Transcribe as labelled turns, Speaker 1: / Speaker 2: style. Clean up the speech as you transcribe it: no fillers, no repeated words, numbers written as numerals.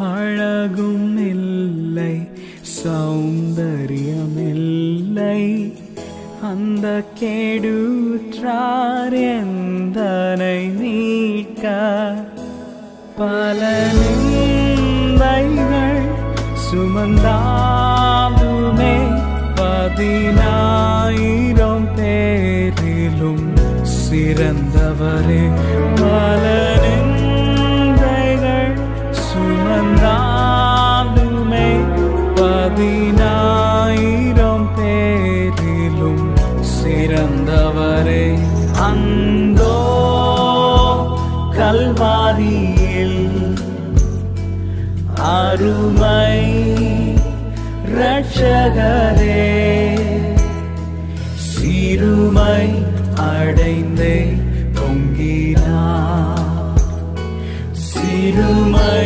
Speaker 1: அழகும் இல்லை சௌந்தரியமில்லை அந்த கேடுற்றார் எந்தனை மீட்க பல நிந்தைகள் சுமந்தாலுமே 10,000 பேரிலும் சிறந்தவரே பல நிந்தைகள் சுமந்தாலுமே 10,000 பேரிலும் சிறந்தவரே அந்தோ கல்வாரியில் அருமை இரட்சகரே சிறுமை அடைந்தே பொங்கினார் சிறுமை